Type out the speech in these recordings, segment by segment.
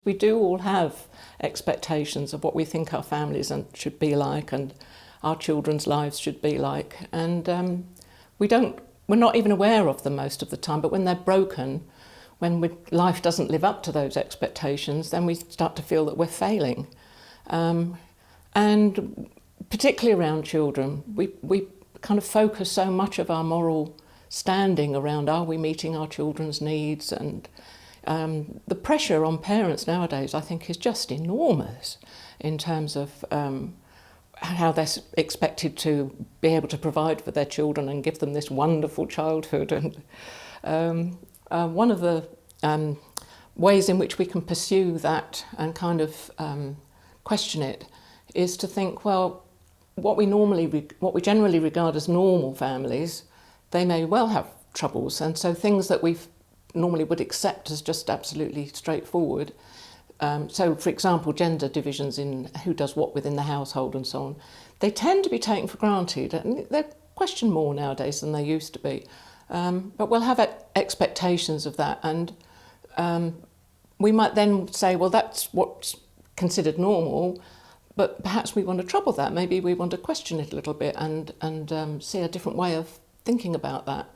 We do all have expectations of what we think our families should be like and our children's lives should be like, and we're not even aware of them most of the time, but when they're broken, life doesn't live up to those expectations, then we start to feel that we're failing. And particularly around children, we kind of focus so much of our moral standing around, are we meeting our children's needs? And the pressure on parents nowadays, I think, is just enormous in terms of how they're expected to be able to provide for their children and give them this wonderful childhood. And one of the ways in which we can pursue that and kind of question it is to think, well, what we generally regard as normal families, they may well have troubles, and so things that we normally would accept as just absolutely straightforward. So, for example, gender divisions in who does what within the household and so on, they tend to be taken for granted, and they're questioned more nowadays than they used to be. But we'll have expectations of that, and we might then say, well, that's what's considered normal, but perhaps we want to trouble that. Maybe we want to question it a little bit and see a different way of thinking about that.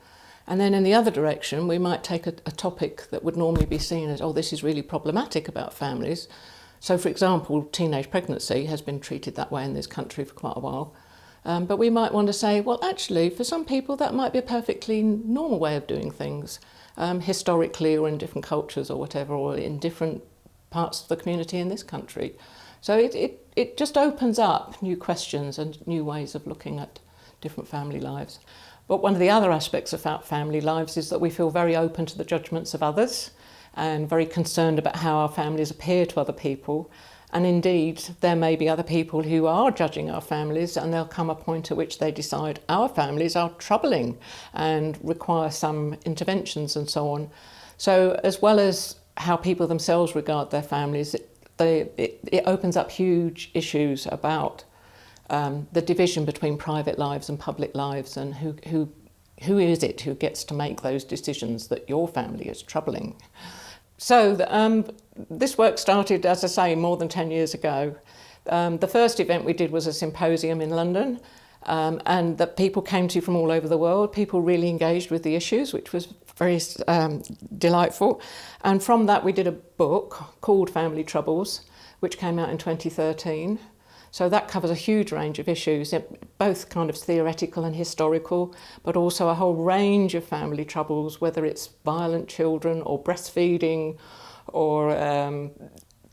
And then in the other direction, we might take a topic that would normally be seen as, oh, this is really problematic about families. So, for example, teenage pregnancy has been treated that way in this country for quite a while. But we might want to say, well, actually, for some people, that might be a perfectly normal way of doing things, historically or in different cultures or whatever, or in different parts of the community in this country. So it just opens up new questions and new ways of looking at different family lives. But one of the other aspects about family lives is that we feel very open to the judgments of others and very concerned about how our families appear to other people. And indeed, there may be other people who are judging our families, and there'll come a point at which they decide our families are troubling and require some interventions and so on. So as well as how people themselves regard their families, it opens up huge issues about the division between private lives and public lives, and who is it who gets to make those decisions that your family is troubling. So this work started, as I say, more than 10 years ago. The first event we did was a symposium in London, and that people came to from all over the world. People really engaged with the issues, which was very delightful. And from that we did a book called Family Troubles, which came out in 2013. So that covers a huge range of issues, both kind of theoretical and historical, but also a whole range of family troubles, whether it's violent children or breastfeeding or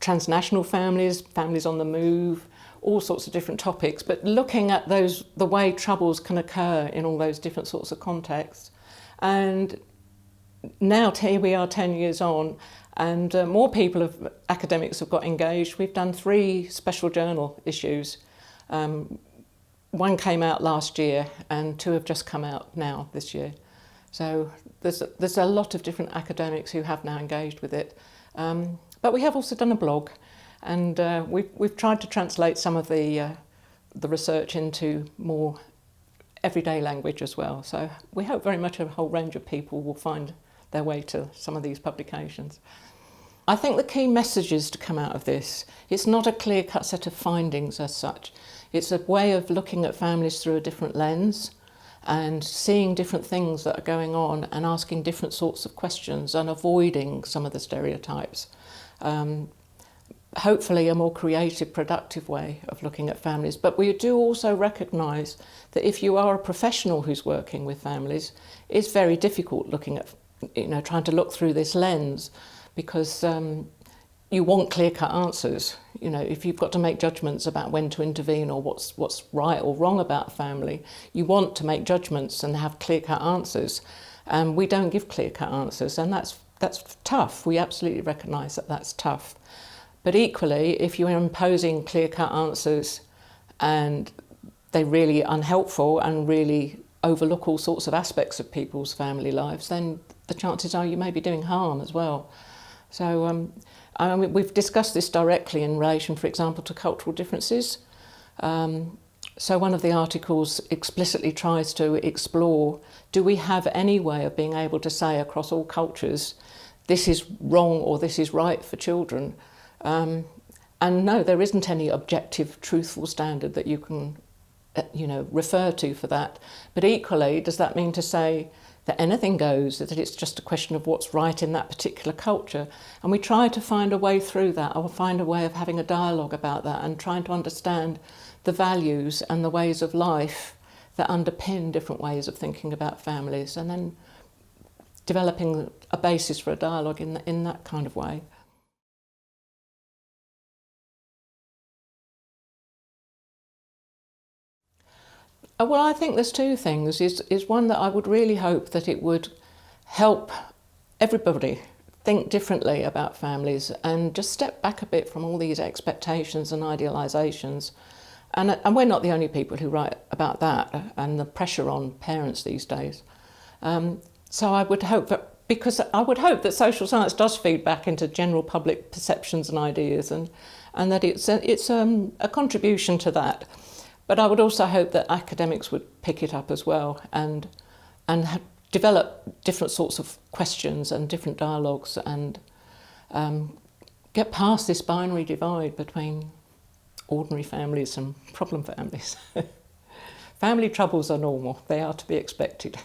transnational families, families on the move, all sorts of different topics, but looking at the way troubles can occur in all those different sorts of contexts. And now here we are 10 years on, and more academics have got engaged. We've done 3 special journal issues. One came out last year and 2 have just come out now this year. So there's a lot of different academics who have now engaged with it. But we have also done a blog, and we've tried to translate some of the research into more everyday language as well. So we hope very much a whole range of people will find their way to some of these publications. I think the key messages to come out of this, it's not a clear-cut set of findings as such. It's a way of looking at families through a different lens and seeing different things that are going on and asking different sorts of questions and avoiding some of the stereotypes. Hopefully a more creative, productive way of looking at families. But we do also recognise that if you are a professional who's working with families, it's very difficult looking at, trying to look through this lens, because you want clear-cut answers. If you've got to make judgments about when to intervene or what's right or wrong about a family, you want to make judgments and have clear-cut answers. And we don't give clear-cut answers, and that's tough. We absolutely recognise that that's tough. But equally, if you're imposing clear-cut answers and they're really unhelpful and really overlook all sorts of aspects of people's family lives, then the chances are you may be doing harm as well. So we've discussed this directly in relation, for example, to cultural differences. So one of the articles explicitly tries to explore, do we have any way of being able to say across all cultures, this is wrong or this is right for children? And no, there isn't any objective, truthful standard that you can, refer to for that. But equally, does that mean to say that anything goes, that it's just a question of what's right in that particular culture? And we try to find a way through that, or find a way of having a dialogue about that and trying to understand the values and the ways of life that underpin different ways of thinking about families, and then developing a basis for a dialogue in that kind of way. Well, I think there's two things. Is one, that I would really hope that it would help everybody think differently about families and just step back a bit from all these expectations and idealisations. And we're not the only people who write about that and the pressure on parents these days. So I would hope that, because I would hope that social science does feed back into general public perceptions and ideas, and that it's a contribution to that. But I would also hope that academics would pick it up as well and develop different sorts of questions and different dialogues, and get past this binary divide between ordinary families and problem families. Family troubles are normal, they are to be expected.